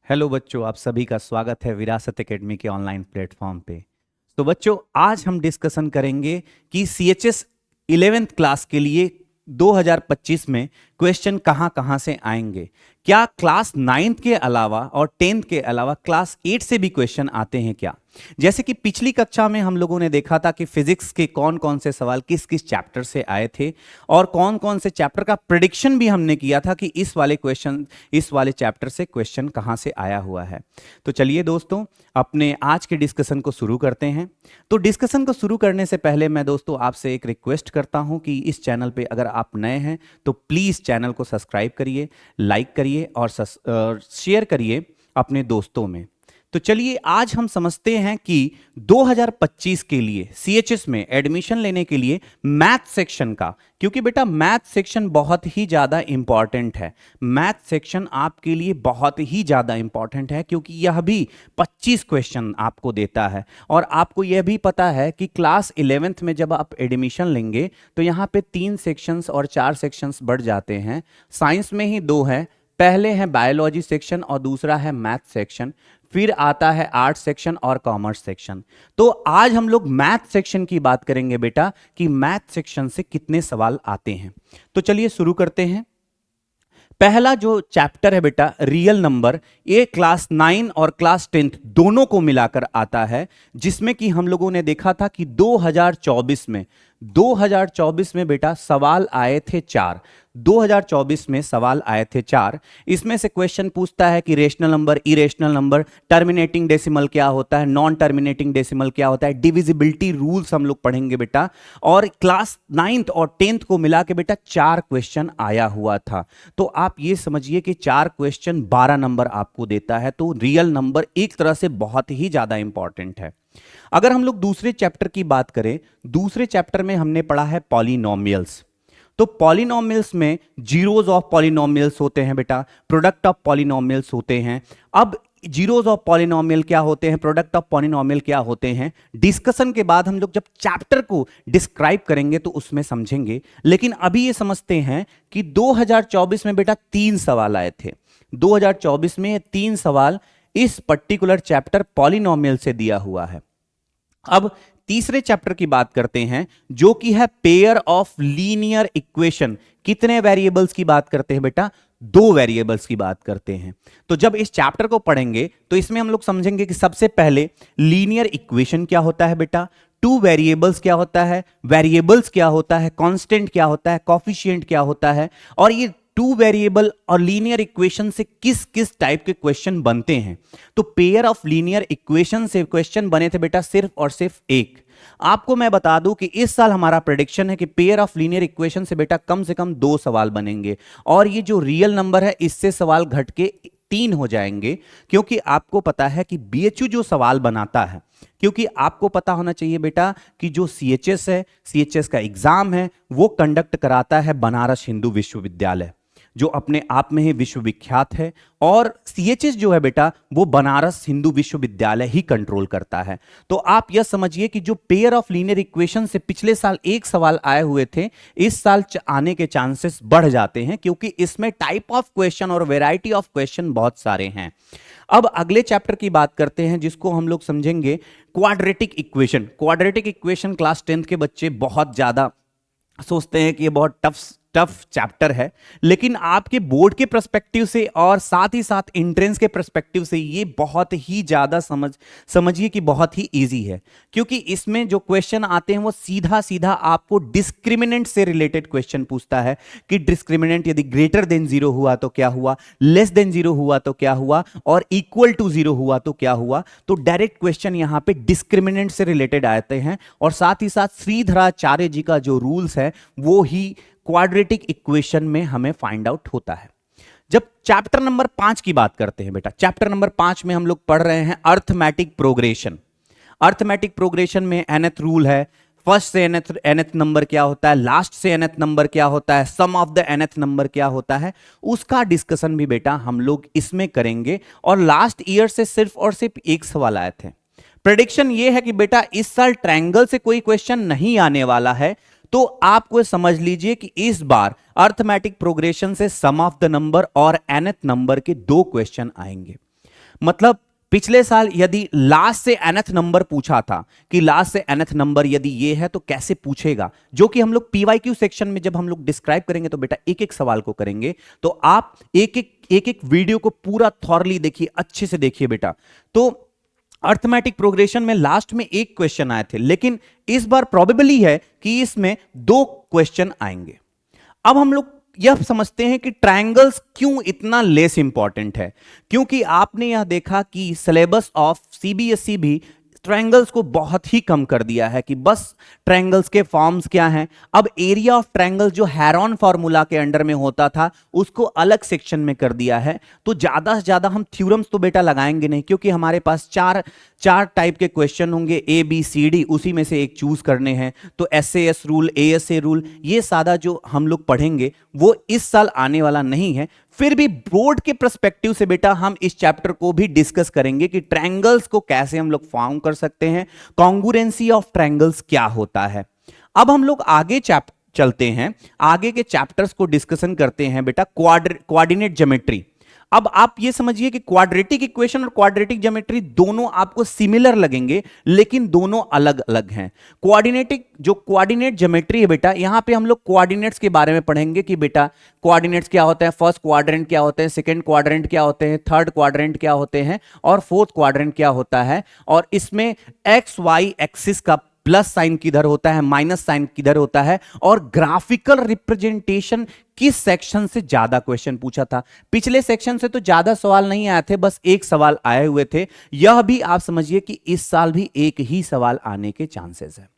Hello बच्चों, आप सभी का स्वागत है विरासत एकेडमी के ऑनलाइन प्लेटफॉर्म पे। तो बच्चों, आज हम डिस्कशन करेंगे कि सीएचएस 11th क्लास के लिए 2025 में क्वेश्चन कहाँ कहाँ से आएंगे। क्या क्लास 9th के अलावा और 10th के अलावा क्लास 8 से भी क्वेश्चन आते हैं क्या? जैसे कि पिछली कक्षा में हम लोगों ने देखा था कि फिजिक्स के कौन कौन से सवाल किस किस चैप्टर से आए थे और कौन कौन से चैप्टर का प्रिडिक्शन भी हमने किया था कि इस वाले चैप्टर से क्वेश्चन कहाँ से आया हुआ है। तो चलिए दोस्तों, अपने आज के डिस्कशन को शुरू करते हैं। तो डिस्कशन को शुरू करने से पहले मैं दोस्तों आपसे एक रिक्वेस्ट करता हूं कि इस चैनल पे अगर आप नए हैं तो प्लीज़ चैनल को सब्सक्राइब करिए, लाइक करिए और शेयर करिए अपने दोस्तों में। तो चलिए आज हम समझते हैं कि 2025 के लिए सीएचएस में एडमिशन लेने के लिए मैथ सेक्शन का, क्योंकि बेटा मैथ सेक्शन बहुत ही ज़्यादा इंपॉर्टेंट है। मैथ सेक्शन आपके लिए बहुत ही ज़्यादा इंपॉर्टेंट है क्योंकि यह भी 25 क्वेश्चन आपको देता है। और आपको यह भी पता है कि क्लास 11th में जब आप एडमिशन लेंगे तो यहाँ पे 3 सेक्शंस और 4 सेक्शंस बढ़ जाते हैं। साइंस में ही 2 है, पहले है बायोलॉजी सेक्शन और दूसरा है मैथ सेक्शन, फिर आता है आर्ट सेक्शन और कॉमर्स सेक्शन। तो आज हम लोग मैथ सेक्शन की बात करेंगे बेटा कि मैथ सेक्शन से कितने सवाल आते हैं। तो चलिए शुरू करते हैं। पहला जो चैप्टर है बेटा रियल नंबर, ये क्लास 9 और क्लास 10th दोनों को मिलाकर आता है, जिसमें कि हम लोगों ने देखा था कि 2024 में बेटा सवाल आए थे 4। 2024 में सवाल आए थे 4। इसमें से क्वेश्चन पूछता है कि rational number, irrational number, terminating decimal क्या होता है, नॉन टर्मिनेटिंग डेसिमल क्या होता है, डिविजिबिलिटी रूल्स हम लोग पढ़ेंगे बेटा। और क्लास 9th और 10th को मिला के बेटा 4 क्वेश्चन आया हुआ था। तो आप ये समझिए कि 4 क्वेश्चन 12 नंबर आपको देता है। तो रियल नंबर एक तरह से बहुत ही ज्यादा इंपॉर्टेंट है। अगर हम लोग दूसरे चैप्टर की बात करें, दूसरे चैप्टर में हमने पढ़ा है पॉलिनोमियल्स। तो पॉलिनोमियल्स में जीरोज ऑफ पॉलिनोमियल्स होते हैं बेटा, प्रोडक्ट ऑफ पॉलिनोमियल्स होते हैं। अब जीरोज ऑफ पॉलिनोमियल क्या होते हैं, प्रोडक्ट ऑफ पॉलिनोमियल क्या होते हैं, डिस्कशन के बाद हम लोग जब चैप्टर को डिस्क्राइब करेंगे तो उसमें समझेंगे। लेकिन अभी ये समझते हैं कि 2024 में बेटा 3 सवाल आए थे। 2024 में 3 सवाल इस पर्टिकुलर चैप्टर पॉलिनोमियल से दिया हुआ है। अब तीसरे चैप्टर की बात करते हैं जो कि है पेयर ऑफ लीनियर इक्वेशन। कितने वेरिएबल्स की बात करते हैं बेटा? 2 वेरिएबल्स की बात करते हैं। तो जब इस चैप्टर को पढ़ेंगे तो इसमें हम लोग समझेंगे कि सबसे पहले लीनियर इक्वेशन क्या होता है बेटा, 2 वेरिएबल्स क्या होता है, वेरिएबल्स क्या होता है, कांस्टेंट क्या होता है, कोफिशिएंट क्या होता है, और ये 2 वेरिएबल और लीनियर इक्वेशन से किस किस टाइप के क्वेश्चन बनते हैं। तो पेयर ऑफ लीनियर इक्वेशन से क्वेश्चन बने थे बेटा सिर्फ और सिर्फ एक। आपको मैं बता दूं कि इस साल हमारा प्रेडिक्शन है कि पेयर ऑफ लीनियर इक्वेशन से बेटा कम से कम 2 सवाल बनेंगे, और ये जो रियल नंबर है इससे सवाल घट के 3 हो जाएंगे। क्योंकि आपको पता है कि बीएचयू जो सवाल बनाता है, क्योंकि आपको पता होना चाहिए बेटा कि जो सीएचएस है, सीएचएस का एग्जाम है वो कंडक्ट कराता है बनारस हिंदू विश्वविद्यालय, जो अपने आप में ही विश्वविख्यात है। और सीएचएस जो है बेटा वो बनारस हिंदू विश्वविद्यालय ही कंट्रोल करता है। तो आप यह समझिए कि जो पेयर ऑफ लीनियर इक्वेशन से पिछले साल 1 सवाल आए हुए थे, इस साल आने के चांसेस बढ़ जाते हैं, क्योंकि इसमें टाइप ऑफ क्वेश्चन और वैरायटी ऑफ क्वेश्चन बहुत सारे हैं। अब अगले चैप्टर की बात करते हैं जिसको हम लोग समझेंगे quadratic equation. Quadratic equation class 10th के बच्चे बहुत ज्यादा सोचते हैं कि ये बहुत टफ चैप्टर है, लेकिन आपके बोर्ड के पर्सपेक्टिव से और साथ ही साथ एंट्रेंस के पर्सपेक्टिव से ये बहुत ही ज्यादा समझिए कि बहुत ही इजी है। क्योंकि इसमें जो क्वेश्चन आते हैं वो सीधा सीधा आपको डिस्क्रिमिनेंट से रिलेटेड क्वेश्चन पूछता है कि डिस्क्रिमिनेंट यदि ग्रेटर देन 0 हुआ तो क्या हुआ, लेस देन 0 हुआ तो क्या हुआ, और इक्वल टू 0 हुआ तो क्या हुआ। तो डायरेक्ट क्वेश्चन यहां पे डिस्क्रिमिनेंट से रिलेटेड आते हैं, और साथ ही साथ श्रीधराचार्य जी का जो रूल्स है वो ही क्वाड्रेटिक इक्वेशन में हमें फाइंड आउट होता है। जब चैप्टर नंबर 5 की बात करते हैं बेटा, चैप्टर नंबर 5 में हम लोग पढ़ रहे हैं अर्थमेटिक प्रोग्रेशन। अर्थमेटिक प्रोग्रेशन में nth रूल है, फर्स्ट से nth नंबर क्या होता है, लास्ट से nth नंबर क्या होता है, सम ऑफ द nth नंबर क्या होता है, उसका डिस्कशन भी बेटा हम लोग इसमें करेंगे। और लास्ट ईयर से सिर्फ और सिर्फ 1 सवाल आए थे। प्रेडिक्शन ये है कि बेटा इस साल ट्रायंगल से कोई क्वेश्चन नहीं आने वाला है। तो आपको समझ लीजिए कि इस बार अर्थमेटिक प्रोग्रेशन से सम ऑफ द नंबर और nth नंबर के 2 क्वेश्चन आएंगे। मतलब पिछले साल यदि लास्ट से nth नंबर पूछा था कि लास्ट से nth नंबर यदि ये है तो कैसे पूछेगा, जो कि हम लोग पीवाईक्यू सेक्शन में जब हम लोग डिस्क्राइब करेंगे तो बेटा एक एक सवाल को करेंगे, तो आप एक एक वीडियो को पूरा थॉरली देखिए, अच्छे से देखिए बेटा। तो अर्थमेटिक प्रोग्रेशन में लास्ट में एक क्वेश्चन आए थे, लेकिन इस बार प्रोबेबली है कि इसमें 2 क्वेश्चन आएंगे। अब हम लोग यह समझते हैं कि ट्रायंगल्स क्यों इतना लेस इंपॉर्टेंट है, क्योंकि आपने यह देखा कि सिलेबस ऑफ सीबीएसई भी ट्रायंगल्स को बहुत ही कम कर दिया है कि बस ट्रायंगल्स के फॉर्म्स क्या हैं। अब एरिया ऑफ ट्रायंगल जो हेरॉन फार्मूला के अंडर में होता था उसको अलग सेक्शन में कर दिया है। तो ज्यादा से ज्यादा हम थ्योरम्स तो बेटा लगाएंगे नहीं, क्योंकि हमारे पास चार टाइप के क्वेश्चन होंगे, ए बी सी डी, उसी में से एक चूज करने हैं। तो एसएएस रूल, एएसए रूल, ये सादा जो हम लोग पढ़ेंगे वो इस साल आने वाला नहीं है। फिर भी बोर्ड के पर्सपेक्टिव से बेटा हम इस चैप्टर को भी डिस्कस करेंगे कि ट्रायंगल्स को कैसे हम लोग फॉर्म कर सकते हैं, कॉन्ग्रुएंसी ऑफ ट्रायंगल्स क्या होता है। अब हम लोग आगे चलते हैं, आगे के चैप्टर्स को डिस्कशन करते हैं बेटा। Coordinate geometry. अब आप ये समझिए कि क्वाड्रेटिक इक्वेशन और क्वाड्रेटिक ज्योमेट्री दोनों आपको सिमिलर लगेंगे, लेकिन दोनों अलग अलग हैं। कोऑर्डिनेट ज्योमेट्री है बेटा, यहां पे हम लोग कोऑर्डिनेट्स के बारे में पढ़ेंगे कि बेटा कोऑर्डिनेट्स क्या होता है, फर्स्ट क्वाड्रेंट क्या होते हैं, सेकंड क्वाड्रेंट क्या होते हैं, थर्ड क्वाड्रेंट क्या होते हैं और फोर्थ क्वाड्रेंट क्या होता है। और इसमें एक्स वाई एक्सिस का प्लस साइन किधर होता है, माइनस साइन किधर होता है, और ग्राफिकल रिप्रेजेंटेशन किस सेक्शन से ज्यादा क्वेश्चन पूछा था। पिछले सेक्शन से तो ज्यादा सवाल नहीं आए थे, बस एक सवाल आए हुए थे। यह भी आप समझिए कि इस साल भी एक ही सवाल आने के चांसेस है।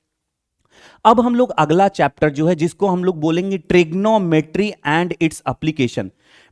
अब हम लोग अगला चैप्टर जो है जिसको हम लोग बोलेंगे ट्रिग्नोमेट्री एंड इट्स एप्लीकेशन।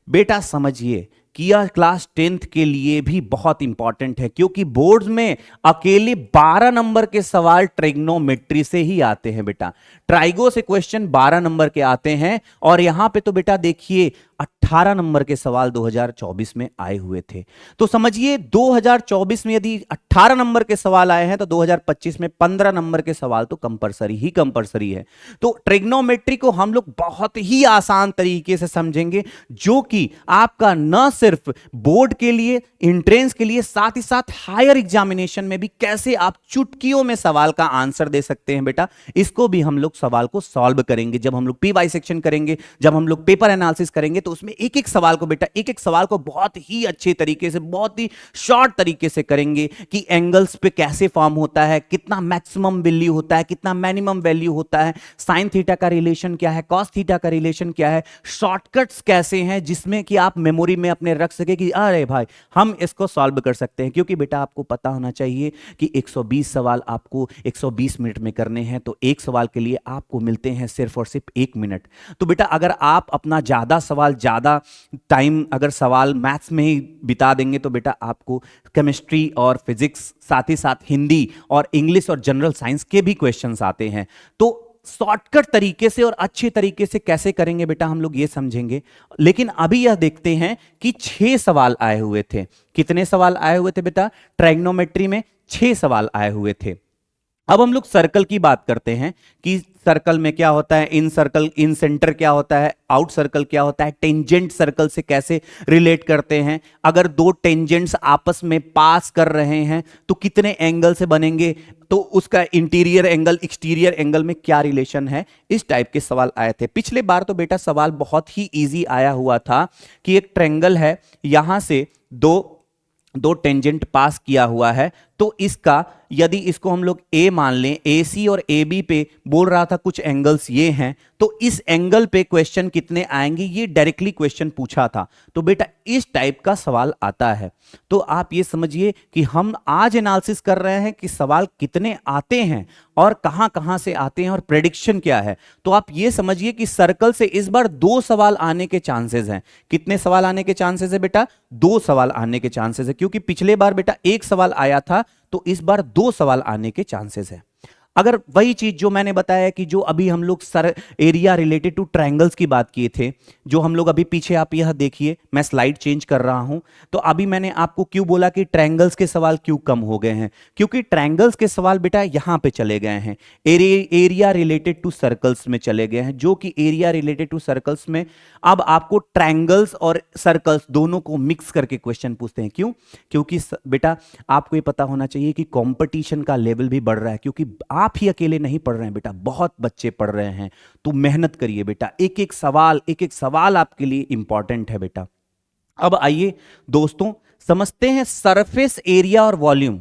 बेटा समझिए कि यह क्लास 10th के लिए भी बहुत इंपॉर्टेंट है, क्योंकि बोर्ड्स में अकेले 12 नंबर के सवाल ट्रिग्नोमेट्री से ही आते हैं बेटा। ट्राइगो से क्वेश्चन 12 नंबर के आते हैं, और यहां पे तो बेटा देखिए 18 नंबर के सवाल 2024 में आए हुए थे। तो समझिए 2024 में यदि 18 नंबर के सवाल आए हैं तो 2025 में 15 नंबर के सवाल तो कंपलसरी है। तो ट्रिग्नोमेट्री को हम लोग बहुत ही आसान तरीके से समझेंगे, जो कि आपका न सिर्फ बोर्ड के लिए, एंट्रेंस के लिए, साथ ही साथ हायर एग्जामिनेशन में भी कैसे आप चुटकियों में सवाल का आंसर दे सकते हैं बेटा, इसको भी हम लोग सवाल को सॉल्व करेंगे। जब हम लोग पीवाई सेक्शन करेंगे, जब हम लोग पेपर एनालिसिस करेंगे, तो उसमें एक एक सवाल को बेटा, एक एक सवाल को बहुत ही अच्छे तरीके से, बहुत ही शॉर्ट तरीके से करेंगे कि एंगल्स पे कैसे फॉर्म होता है, कितना मैक्सिमम वैल्यू होता है, कितना मिनिमम वैल्यू होता है, साइन थीटा का रिलेशन क्या है, कॉस थीटा का रिलेशन क्या है, शॉर्टकट्स कैसे हैं जिसमें कि आप मेमोरी में अपने रख सके कि अरे भाई हम इसको सॉल्व कर सकते हैं। क्योंकि बेटा आपको पता होना चाहिए कि 120 सवाल आपको 120 मिनट में करने हैं, तो एक सवाल के लिए आपको मिलते हैं सिर्फ और सिर्फ 1 मिनट। तो बेटा अगर आप अपना ज्यादा टाइम अगर सवाल मैथ्स में ही बिता देंगे तो बेटा आपको केमिस्ट्री और फिजिक्स, साथ ही साथ हिंदी और इंग्लिश और जनरल साइंस के भी क्वेश्चंस आते हैं। तो शॉर्टकट तरीके से और अच्छे तरीके से कैसे करेंगे बेटा हम लोग ये समझेंगे। लेकिन अभी यह देखते हैं कि 6 सवाल आए हुए थे। कितने सवाल आए हुए थे बेटा? ट्रायग्नोमेट्री में 6 सवाल आए हुए थे। अब हम लोग सर्कल की बात करते हैं कि सर्कल में क्या होता है, इन सर्कल, इन सेंटर क्या होता है, आउट सर्कल क्या होता है, टेंजेंट सर्कल से कैसे रिलेट करते हैं, अगर 2 टेंजेंट्स आपस में पास कर रहे हैं तो कितने एंगल से बनेंगे, तो उसका इंटीरियर एंगल एक्सटीरियर एंगल में क्या रिलेशन है। इस टाइप के सवाल आए थे। पिछले बार तो बेटा सवाल बहुत ही इजी आया हुआ था कि एक ट्रायंगल है, यहां से दो टेंजेंट पास किया हुआ है, तो इसका यदि इसको हम लोग ए मान लें, ए सी और ए बी पे बोल रहा था कुछ एंगल्स ये हैं, तो इस एंगल पे क्वेश्चन कितने आएंगे, ये डायरेक्टली क्वेश्चन पूछा था। तो बेटा इस टाइप का सवाल आता है। तो आप ये समझिए कि हम आज एनालिसिस कर रहे हैं कि सवाल कितने आते हैं और कहां कहां से आते हैं और प्रेडिक्शन क्या है। तो आप ये समझिए कि सर्कल से इस बार 2 सवाल आने के चांसेस हैं। कितने सवाल आने के चांसेस है बेटा? 2 सवाल आने के चांसेस है, क्योंकि पिछले बार बेटा 1 सवाल आया था, तो इस बार 2 सवाल आने के चांसेस है। अगर वही चीज जो मैंने बताया कि जो अभी हम लोग sir area related two triangles की बात किए थे, जो हम लोग अभी पीछे, आप यह देखिए, मैं स्लाइड चेंज कर रहा हूं, तो अभी मैंने आपको क्यों बोला कि ट्रायंगल्स के सवाल क्यों कम हो गए हैं, क्योंकि ट्रायंगल्स के सवाल बेटा यहां पे चले गए हैं, एरिया रिलेटेड टू सर्कल्स में चले गए हैं, जो कि एरिया रिलेटेड टू सर्कल्स में अब आपको ट्रायंगल्स और सर्कल्स दोनों को मिक्स करके क्वेश्चन पूछते हैं। क्यों? क्योंकि बेटा आपको ये पता होना चाहिए कि कंपटीशन का लेवल भी बढ़ रहा है, क्योंकि आप ही अकेले नहीं पढ़ रहे हैं बेटा, बहुत बच्चे पढ़ रहे हैं, तो मेहनत करिए बेटा, एक एक सवाल आपके लिए इंपॉर्टेंट है बेटा। अब आइए दोस्तों समझते हैं सरफेस एरिया और वॉल्यूम।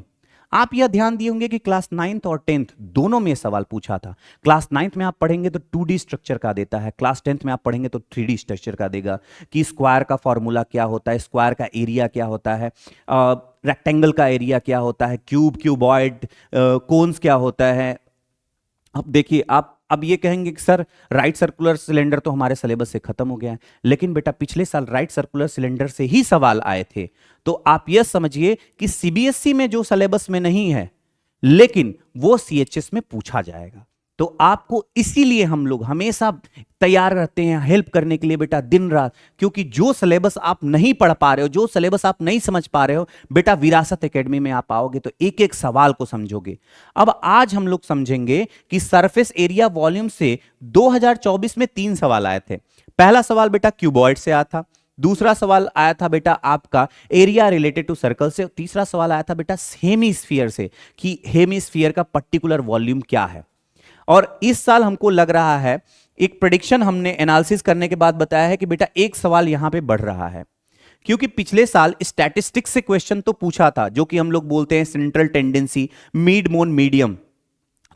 आप यह ध्यान दिए होंगे कि क्लास 9th और 10th दोनों में सवाल पूछा था। क्लास 9th में आप पढ़ेंगे तो 2D स्ट्रक्चर का देता है, क्लास 10th में आप पढ़ेंगे तो 3D स्ट्रक्चर का देगा, कि स्क्वायर का फॉर्मूला क्या होता है, स्क्वायर का एरिया क्या होता है, रेक्टेंगल का एरिया क्या होता है, क्यूबॉइड, कोन्स क्या होता है। अब देखिए, आप अब ये कहेंगे कि सर राइट सर्कुलर सिलेंडर तो हमारे सिलेबस से खत्म हो गया है, लेकिन बेटा पिछले साल राइट सर्कुलर सिलेंडर से ही सवाल आए थे, तो आप यह समझिए कि सीबीएसई में जो सिलेबस में नहीं है लेकिन वो सीएचएस में पूछा जाएगा। तो आपको इसीलिए हम लोग हमेशा तैयार रहते हैं हेल्प करने के लिए बेटा, दिन रात, क्योंकि जो सिलेबस आप नहीं पढ़ पा रहे हो, जो सिलेबस आप नहीं समझ पा रहे हो बेटा, विरासत एकेडमी में आप आओगे तो एक एक सवाल को समझोगे। अब आज हम लोग समझेंगे कि सरफेस एरिया वॉल्यूम से 2024 में 3 सवाल आए थे। पहला सवाल बेटा क्यूबॉइड से आया था, दूसरा सवाल आया था बेटा आपका एरिया रिलेटेड टू सर्कल से, तीसरा सवाल आया था बेटा हेमीस्फीयर से, कि हेमीस्फीयर का पर्टिकुलर वॉल्यूम क्या है। और इस साल हमको लग रहा है, एक प्रेडिक्शन हमने एनालिसिस करने के बाद बताया है कि बेटा एक सवाल यहां पे बढ़ रहा है, क्योंकि पिछले साल स्टैटिस्टिक्स से क्वेश्चन तो पूछा था, जो कि हम लोग बोलते हैं central tendency, mid mode medium.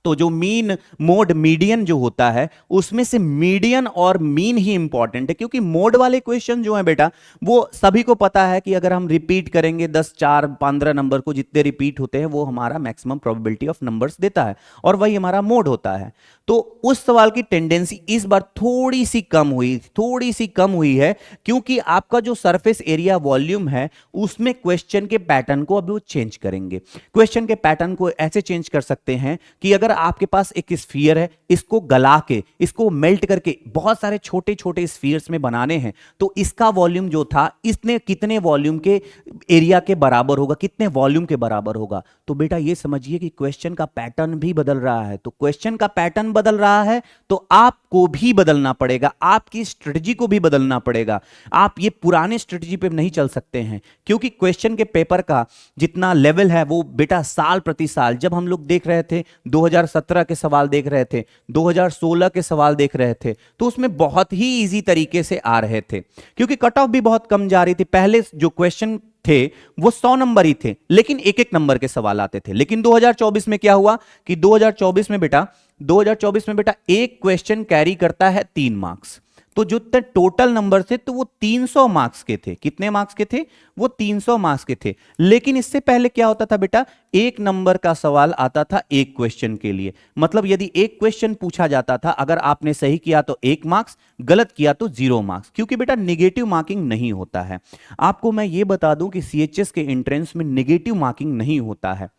तो जो मीन मोड मीडियन जो होता है उसमें से मीडियन और मीन ही इंपॉर्टेंट है, क्योंकि मोड वाले क्वेश्चन जो है बेटा वो सभी को पता है कि अगर हम रिपीट करेंगे 10, 4, 15 नंबर को, जितने रिपीट होते हैं वो हमारा मैक्सिमम प्रोबेबिलिटी ऑफ नंबर्स देता है, और वही हमारा मोड होता है। तो उस सवाल की टेंडेंसी इस बार थोड़ी सी कम हुई है, क्योंकि आपका जो सरफेस एरिया वॉल्यूम है उसमें क्वेश्चन के पैटर्न को अब वो चेंज करेंगे। क्वेश्चन के पैटर्न को ऐसे चेंज कर सकते हैं कि अगर आपके पास एक स्फीयर है, इसको गला के, इसको मेल्ट करके बहुत सारे छोटे छोटे स्फीयर्स में बनाने हैं, तो इसका वॉल्यूम जो था इसने कितने वॉल्यूम के एरिया के बराबर होगा, कितने वॉल्यूम के बराबर होगा। तो बेटा ये समझिए कि क्वेश्चन का पैटर्न भी बदल रहा है, तो क्वेश्चन का पैटर्न बदल रहा है तो आपको भी बदलना पड़ेगा, आपकी स्ट्रेटजी को भी बदलना पड़ेगा। आप ये पुराने स्ट्रेटजी पे नहीं चल सकते हैं, क्योंकि क्वेश्चन के पेपर का जितना लेवल है वो बेटा साल प्रति साल, जब हम लोग देख रहे थे 2017 के सवाल देख रहे थे, 2016 के सवाल देख रहे थे, तो उसमें बहुत ही इजी तरीके से आ रहे थे, क्योंकि कट ऑफ भी बहुत कम जा रही थी। पहले जो क्वेश्चन थे वो 100 नंबर ही थे, लेकिन एक एक नंबर के सवाल आते थे। लेकिन 2024 में क्या हुआ कि 2024 में बेटा एक क्वेश्चन कैरी करता है 3 मार्क्स, तो जो टोटल नंबर थे तो वो 300 मार्क्स के थे। कितने मार्क्स के थे? वो 300 मार्क्स के थे। लेकिन इससे पहले क्या होता था बेटा, एक नंबर का सवाल आता था एक क्वेश्चन के लिए, मतलब यदि एक क्वेश्चन पूछा जाता था, अगर आपने सही किया तो 1 मार्क्स, गलत किया तो 0 मार्क्स, क्योंकि बेटा निगेटिव मार्किंग नहीं होता है। आपको मैं ये बता दूं कि सीएचएस के एंट्रेंस में निगेटिव मार्किंग नहीं होता है।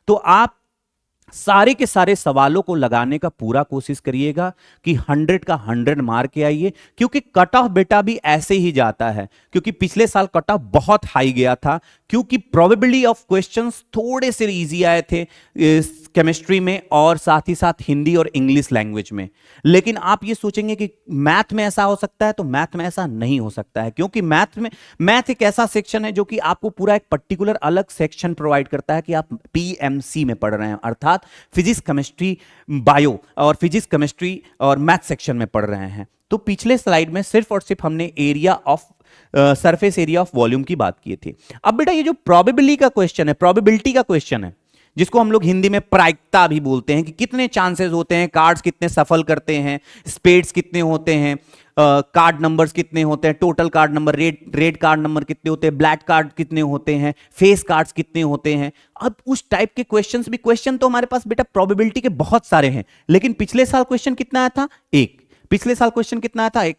तो आप सारे के सारे सवालों को लगाने का पूरा कोशिश करिएगा कि 100 का 100 मार के आइए, क्योंकि कट ऑफ बेटा भी ऐसे ही जाता है, क्योंकि पिछले साल कट ऑफ बहुत हाई गया था, क्योंकि प्रोबेबिलिटी ऑफ क्वेश्चंस थोड़े से इजी आए थे केमिस्ट्री में और साथ ही साथ हिंदी और इंग्लिश लैंग्वेज में। लेकिन आप ये सोचेंगे कि मैथ में ऐसा हो सकता है, तो मैथ में ऐसा नहीं हो सकता है, क्योंकि मैथ एक ऐसा सेक्शन है जो कि आपको पूरा एक पर्टिकुलर अलग सेक्शन प्रोवाइड करता है कि आप पीएमसी में पढ़ रहे हैं, अर्थात फिजिक्स केमिस्ट्री बायो और फिजिक्स केमिस्ट्री और मैथ सेक्शन में पढ़ रहे हैं। तो पिछले स्लाइड में सिर्फ और सिर्फ हमने area of surface area of volume की बात की थी। अब बेटा ये जो प्रोबेबिलिटी का क्वेश्चन है, जिसको हम लोग हिंदी में प्रायिकता भी बोलते हैं, कि कितने चांसेस होते हैं, कार्ड्स कितने सफल करते हैं, स्पेड्स कितने होते हैं, कार्ड नंबर्स कितने होते हैं, total card number, red card number कितने होते हैं, ब्लैक कार्ड कितने होते हैं, फेस कार्ड्स कितने होते हैं। अब उस टाइप के क्वेश्चन तो हमारे पास बेटा प्रोबेबिलिटी के बहुत सारे हैं, लेकिन पिछले साल क्वेश्चन कितना आया था? एक। पिछले साल क्वेश्चन कितना आया था? एक।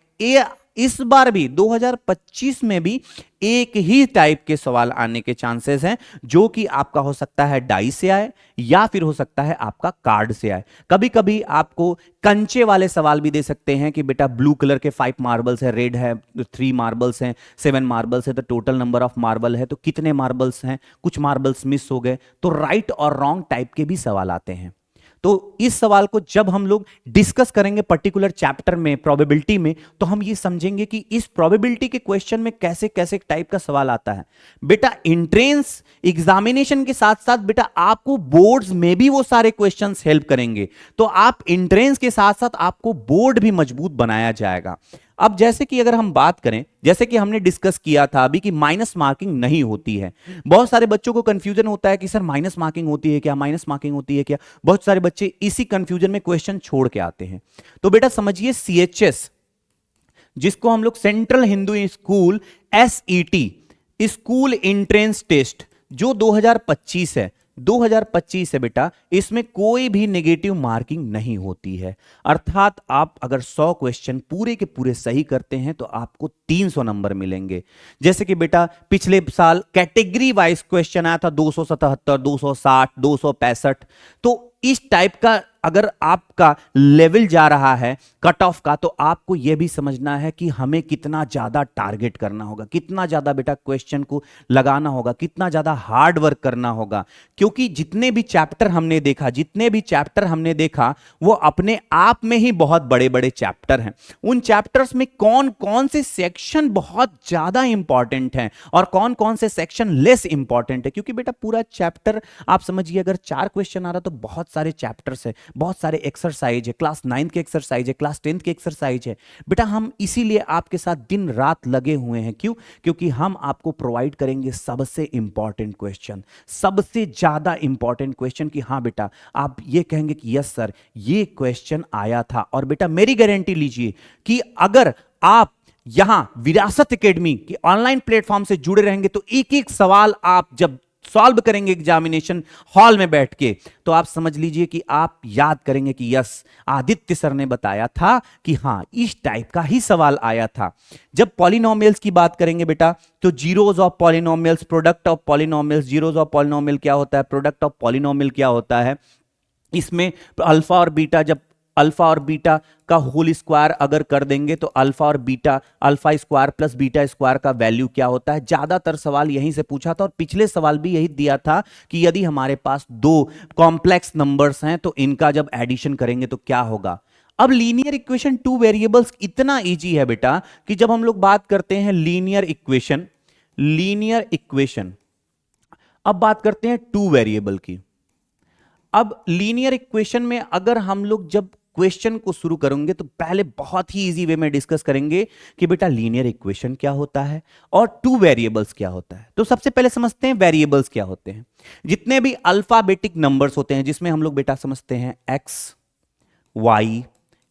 इस बार भी 2025 में भी एक ही टाइप के सवाल आने के चांसेस हैं, जो कि आपका हो सकता है डाई से आए या फिर हो सकता है आपका कार्ड से आए। कभी कभी आपको कंचे वाले सवाल भी दे सकते हैं कि बेटा ब्लू कलर के 5 मार्बल्स है, रेड है 3 मार्बल्स हैं, 7 मार्बल्स है, तो टोटल नंबर ऑफ मार्बल है तो कितने मार्बल्स हैं, कुछ मार्बल्स मिस हो गए, तो राइट और रॉन्ग टाइप के भी सवाल आते हैं। तो इस सवाल को जब हम लोग डिस्कस करेंगे पर्टिकुलर चैप्टर में प्रोबेबिलिटी में, तो हम ये समझेंगे कि इस प्रोबेबिलिटी के क्वेश्चन में कैसे कैसे टाइप का सवाल आता है। बेटा एंट्रेंस एग्जामिनेशन के साथ साथ बेटा आपको बोर्ड्स में भी वो सारे क्वेश्चंस हेल्प करेंगे, तो आप एंट्रेंस के साथ साथ आपको बोर्ड भी मजबूत बनाया जाएगा। अब जैसे कि अगर हम बात करें, जैसे कि हमने डिस्कस किया था अभी कि माइनस मार्किंग नहीं होती है, बहुत सारे बच्चों को कंफ्यूजन होता है कि सर माइनस मार्किंग होती है क्या, माइनस मार्किंग होती है क्या, बहुत सारे बच्चे इसी कंफ्यूजन में क्वेश्चन छोड़ के आते हैं। तो बेटा समझिए सीएचएस, जिसको हम लोग central Hindu school SET school entrance test जो 2025 है, 2025 है बेटा, इसमें कोई भी नेगेटिव मार्किंग नहीं होती है। अर्थात आप अगर 100 क्वेश्चन पूरे के पूरे सही करते हैं तो आपको 300 नंबर मिलेंगे। जैसे कि बेटा पिछले साल कैटेगरी वाइज क्वेश्चन आया था 277, 260, 265, तो इस टाइप का अगर आपका लेवल जा रहा है कट ऑफ का, तो आपको यह भी समझना है कि हमें कितना ज्यादा टारगेट करना होगा, कितना ज्यादा बेटा क्वेश्चन को लगाना होगा, कितना ज्यादा हार्ड वर्क करना होगा। क्योंकि जितने भी चैप्टर हमने देखा वो अपने आप में ही बहुत बड़े बड़े चैप्टर हैं। उन चैप्टर्स में कौन कौन से सेक्शन बहुत ज्यादा इंपॉर्टेंट हैं और कौन कौन से सेक्शन लेस इंपॉर्टेंट है, क्योंकि बेटा पूरा चैप्टर आप समझिए अगर 4 क्वेश्चन आ रहा तो बहुत सारे चैप्टर्स है, बहुत सारे एक्सरसाइज है, क्लास 9 के एक्सरसाइज है, क्लास 10 के एक्सरसाइज है। बेटा हम इसीलिए आपके साथ दिन रात लगे हुए हैं। क्यों? क्योंकि हम आपको प्रोवाइड करेंगे सबसे इंपॉर्टेंट क्वेश्चन, सबसे ज्यादा इंपॉर्टेंट क्वेश्चन, कि हाँ बेटा आप ये कहेंगे कि यस सर ये क्वेश्चन आया था। और बेटा मेरी गारंटी लीजिए कि अगर आप यहां विरासत एकेडमी के ऑनलाइन प्लेटफॉर्म से जुड़े रहेंगे तो एक एक सवाल आप जब सॉल्व करेंगे एग्जामिनेशन हॉल में बैठ के, तो आप समझ लीजिए कि आप याद करेंगे कि यस आदित्य सर ने बताया था कि हां इस टाइप का ही सवाल आया था। जब पॉलिनोमियल्स की बात करेंगे बेटा, तो zeros of polynomials, product of polynomials, zeros of polynomial क्या होता है, प्रोडक्ट ऑफ पॉलिनोमियल क्या होता है, इसमें अल्फा और बीटा, जब अल्फा और बीटा का होल स्क्वायर अगर कर देंगे तो अल्फा और beta, alpha square plus beta square का वैल्यू क्या होता है। ज्यादातर सवाल यहीं से पूछा था और पिछले सवाल भी यही दिया था कि यदि हमारे पास 2 कॉम्प्लेक्स नंबर्स हैं तो इनका जब एडिशन करेंगे तो क्या होगा। अब लीनियर इक्वेशन 2 वेरिएबल्स इतना इजी है बेटा कि जब हम लोग बात करते हैं लीनियर इक्वेशन, अब बात करते हैं 2 वेरिएबल की। अब लीनियर इक्वेशन में अगर हम लोग जब क्वेश्चन को शुरू करेंगे तो पहले बहुत ही इजी वे में डिस्कस करेंगे कि बेटा लीनियर इक्वेशन क्या होता है और 2 वेरिएबल्स क्या होता है। तो सबसे पहले समझते हैं वेरिएबल्स क्या होते हैं। जितने भी अल्फाबेटिक नंबर्स होते हैं, जिसमें हम लोग बेटा समझते हैं एक्स, वाई,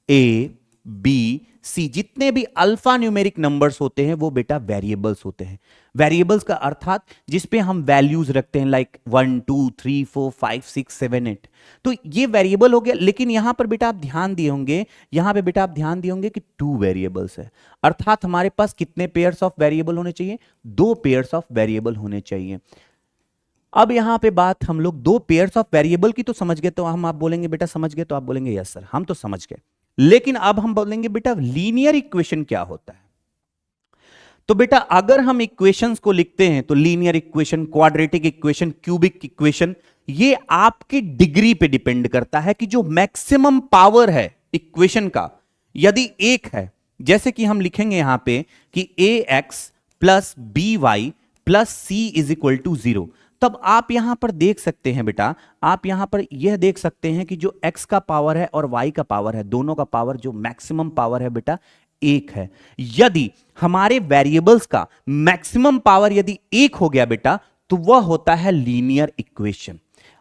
ए, बी, सी, जितने भी अल्फा न्यूमेरिक नंबर्स होते हैं वो बेटा वेरिएबल्स होते हैं। वेरिएबल्स का अर्थात जिसपे हम वैल्यूज रखते हैं, लाइक 1 2 3 4 5 6 7 8, तो ये वेरिएबल हो गया। लेकिन यहां पर बेटा आप ध्यान दिए होंगे कि 2 वेरिएबल्स है, अर्थात हमारे पास कितने पेयर्स ऑफ वेरिएबल होने चाहिए, 2 पेयर्स ऑफ वेरिएबल होने चाहिए। अब यहां पे बात हम लोग 2 पेयर्स ऑफ वेरिएबल की तो समझ गए, तो हम आप बोलेंगे बेटा समझ गए, तो आप बोलेंगे यस सर हम तो समझ गए। लेकिन अब हम बोलेंगे बेटा लीनियर इक्वेशन क्या होता है। तो बेटा अगर हम इक्वेशंस को लिखते हैं तो linear equation, quadratic equation, cubic equation, ये आपकी डिग्री पे डिपेंड करता है कि जो मैक्सिमम पावर है इक्वेशन का यदि 1 है, जैसे कि हम लिखेंगे यहां पे कि ax plus by plus c is equal to 0, तब आप यहां पर देख सकते हैं बेटा, आप यहां पर यह देख सकते हैं कि जो x का पावर है और y का पावर है, दोनों का पावर जो मैक्सिमम पावर है बेटा 1 है। यदि हमारे वेरिएबल्स का मैक्सिमम पावर यदि 1 हो गया बेटा तो वह होता है लीनियर इक्वेशन।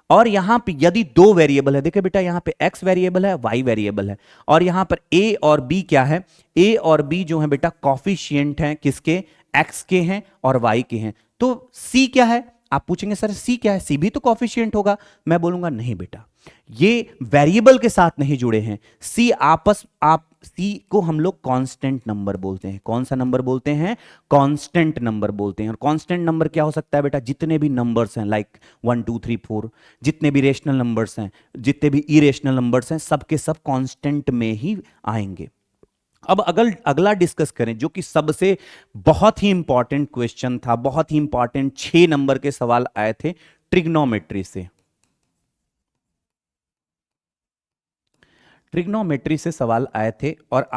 और यहां पे यदि 2 वेरिएबल है, देखिए बेटा यहां पे x वेरिएबल है, y वेरिएबल है, और यहां पर a और b क्या है, a और b जो है बेटा कॉफिशिएंट हैं, किसके, x के हैं और y के हैं। तो c क्या है, आप पूछेंगे सर c क्या है, c भी तो कॉफिशिएंट होगा। मैं बोलूंगा नहीं बेटा, ये वेरिएबल के साथ नहीं जुड़े हैं। c आपस आप सी को हम लोग कांस्टेंट नंबर बोलते हैं। कौन सा नंबर बोलते हैं? कांस्टेंट नंबर बोलते हैं। और कांस्टेंट नंबर क्या हो सकता है बेटा? जितने भी नंबर्स हैं, लाइक 1 2 3 4, जितने भी रेशनल नंबर्स हैं, जितने भी इरेशनल नंबर्स हैं, सब के सब कांस्टेंट में ही आएंगे। अब अगला डिस्कस करें, जो कि सबसे बहुत ही इंपॉर्टेंट क्वेश्चन था, बहुत ही इंपॉर्टेंट 6 नंबर के सवाल आए थे ट्रिग्नोमेट्री से। ट्रिग्नोमेट्री से सवाल आए थे और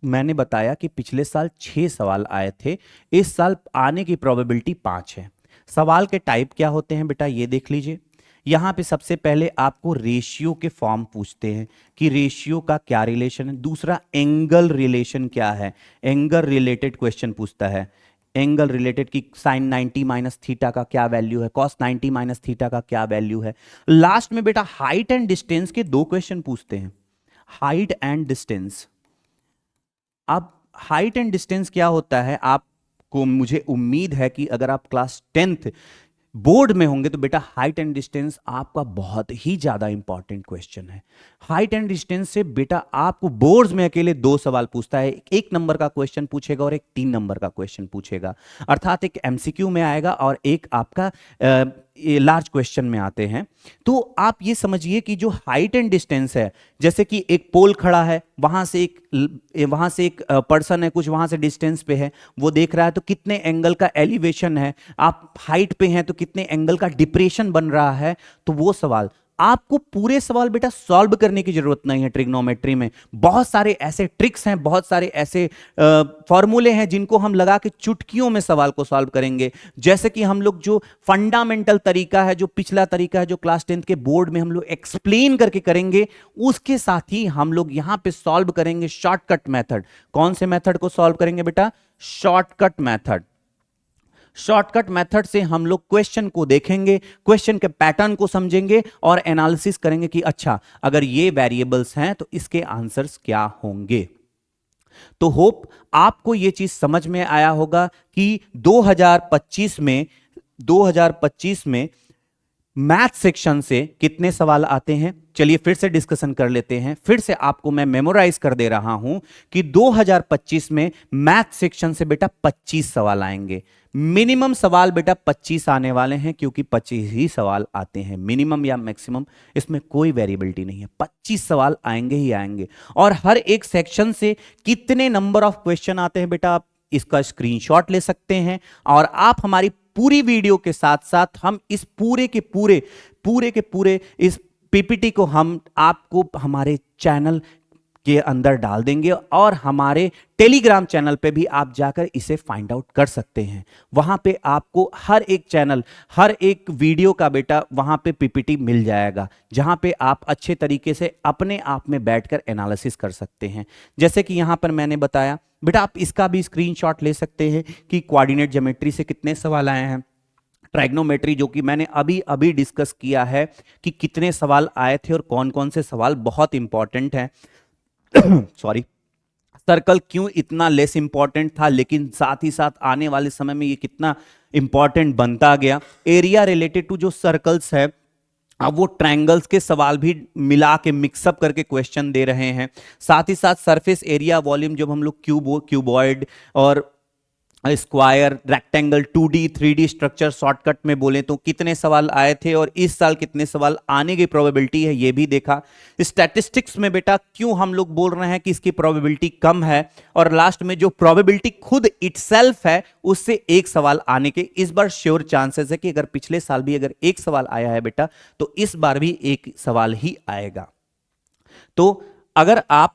मैंने बताया कि पिछले साल 6 सवाल आए थे, इस साल आने की प्रोबेबिलिटी 5 है। सवाल के टाइप क्या होते हैं बेटा, ये देख लीजिए। यहां पे सबसे पहले आपको रेशियो के फॉर्म पूछते हैं कि रेशियो का क्या रिलेशन है। दूसरा, एंगल रिलेशन क्या है, एंगल रिलेटेड क्वेश्चन पूछता है। एंगल रिलेटेड की साइन 90 माइनस थीटा का क्या वैल्यू है, कॉस 90 माइनस थीटा का क्या वैल्यू है। लास्ट में बेटा हाइट एंड डिस्टेंस के 2 क्वेश्चन पूछते हैं। हाइट एंड डिस्टेंस, अब हाइट एंड डिस्टेंस क्या होता है आपको, मुझे उम्मीद है कि अगर आप क्लास 10th बोर्ड में होंगे तो बेटा हाइट एंड डिस्टेंस आपका बहुत ही ज्यादा इंपॉर्टेंट क्वेश्चन है। हाइट एंड डिस्टेंस से बेटा आपको बोर्ड्स में अकेले 2 सवाल पूछता है, 1 नंबर का क्वेश्चन पूछेगा और एक 3 नंबर का क्वेश्चन पूछेगा, अर्थात एक एमसीक्यू में आएगा और एक आपका लार्ज क्वेश्चन में आते हैं। तो आप ये समझिए कि जो हाइट एंड डिस्टेंस है, जैसे कि एक पोल खड़ा है, वहां से एक पर्सन है, कुछ वहां से डिस्टेंस पे है, वो देख रहा है तो कितने एंगल का एलिवेशन है, आप हाइट पे हैं तो कितने एंगल का डिप्रेशन बन रहा है। तो वो सवाल, आपको पूरे सवाल बेटा सॉल्व करने की जरूरत नहीं है। ट्रिग्नोमेट्री में बहुत सारे ऐसे ट्रिक्स हैं, बहुत सारे ऐसे फॉर्मूले हैं जिनको हम लगा के चुटकियों में सवाल को सॉल्व करेंगे। जैसे कि हम लोग जो फंडामेंटल तरीका है, जो पिछला तरीका है, जो क्लास 10th के बोर्ड में हम लोग एक्सप्लेन करके करेंगे, उसके साथ ही हम लोग यहां पे सॉल्व करेंगे शॉर्टकट मेथड। कौन से मेथड को सॉल्व करेंगे बेटा? Shortcut method. शॉर्टकट मेथड से हम लोग क्वेश्चन को देखेंगे, क्वेश्चन के पैटर्न को समझेंगे और एनालिसिस करेंगे कि अच्छा अगर ये वेरिएबल्स हैं तो इसके आंसर्स क्या होंगे। तो होप आपको ये चीज समझ में आया होगा कि 2025 में मैथ सेक्शन से कितने सवाल आते हैं। चलिए फिर से डिस्कशन कर लेते हैं। फिर से आपको मैं मेमोराइज कर दे रहा हूं कि 2025 में मैथ सेक्शन से बेटा 25 सवाल आएंगे। मिनिमम सवाल बेटा 25 आने वाले हैं, क्योंकि 25 ही सवाल आते हैं, मिनिमम या मैक्सिमम इसमें कोई वेरिएबिलिटी नहीं है। 25 सवाल आएंगे ही आएंगे। और हर एक सेक्शन से कितने नंबर ऑफ क्वेश्चन आते हैं बेटा, आप इसका स्क्रीनशॉट ले सकते हैं और आप हमारी पूरी वीडियो के साथ साथ हम इस पूरे के पूरे इस पीपीटी को हम आपको हमारे चैनल के अंदर डाल देंगे और हमारे टेलीग्राम चैनल पे भी आप जाकर इसे फाइंड आउट कर सकते हैं। वहां पे आपको हर एक चैनल, हर एक वीडियो का बेटा वहां पे पीपीटी मिल जाएगा, जहां पे आप अच्छे तरीके से अपने आप में बैठकर एनालिसिस कर सकते हैं। जैसे कि यहां पर मैंने बताया बेटा, आप इसका भी स्क्रीनशॉट ले सकते हैं कि कोऑर्डिनेट ज्योमेट्री से कितने सवाल आए हैं, ट्राइग्नोमेट्री जो कि मैंने अभी डिस्कस किया है कि कितने सवाल आए थे और कौन कौन से सवाल बहुत इंपॉर्टेंट हैं। सॉरी, सर्कल क्यों इतना लेस इंपॉर्टेंट था, लेकिन साथ ही साथ आने वाले समय में ये कितना इंपॉर्टेंट बनता गया। एरिया रिलेटेड टू जो सर्कल्स है, अब वो ट्रायंगल्स के सवाल भी मिला के मिक्सअप करके क्वेश्चन दे रहे हैं। साथ ही साथ सरफेस एरिया वॉल्यूम, जब हम लोग क्यूबॉइड और square, rectangle, 2D 3D structure shortcut में बोले तो कितने सवाल आए थे और इस साल कितने सवाल आने की प्रोबेबिलिटी है, ये भी देखा। स्टैटिस्टिक्स में बेटा क्यों हम लोग बोल रहे हैं कि इसकी प्रोबेबिलिटी कम है, और लास्ट में जो प्रोबेबिलिटी खुद इटसेल्फ है उससे एक सवाल आने के इस बार श्योर चांसेस है कि अगर पिछले साल भी अगर एक सवाल आया है बेटा, तो इस बार भी एक सवाल ही आएगा। तो अगर आप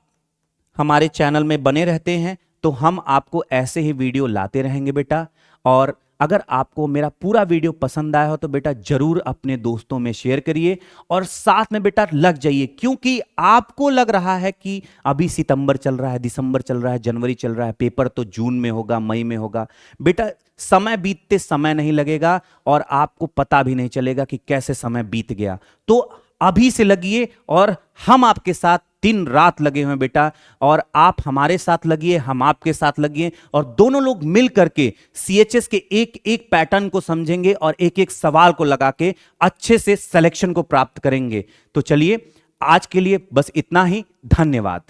हमारे चैनल में बने रहते हैं तो हम आपको ऐसे ही वीडियो लाते रहेंगे बेटा। और अगर आपको मेरा पूरा वीडियो पसंद आया हो तो बेटा जरूर अपने दोस्तों में शेयर करिए और साथ में बेटा लग जाइए, क्योंकि आपको लग रहा है कि अभी सितंबर चल रहा है, दिसंबर चल रहा है, जनवरी चल रहा है, पेपर तो जून में होगा, मई में होगा। बेटा समय बीतते समय नहीं लगेगा और आपको पता भी नहीं चलेगा कि कैसे समय बीत गया। तो अभी से लगिए और हम आपके साथ दिन रात लगे हुए बेटा, और आप हमारे साथ लगिए, हम आपके साथ लगिए, और दोनों लोग मिल करके सीएचएस के एक एक पैटर्न को समझेंगे और एक एक सवाल को लगा के अच्छे से सिलेक्शन को प्राप्त करेंगे। तो चलिए आज के लिए बस इतना ही। धन्यवाद।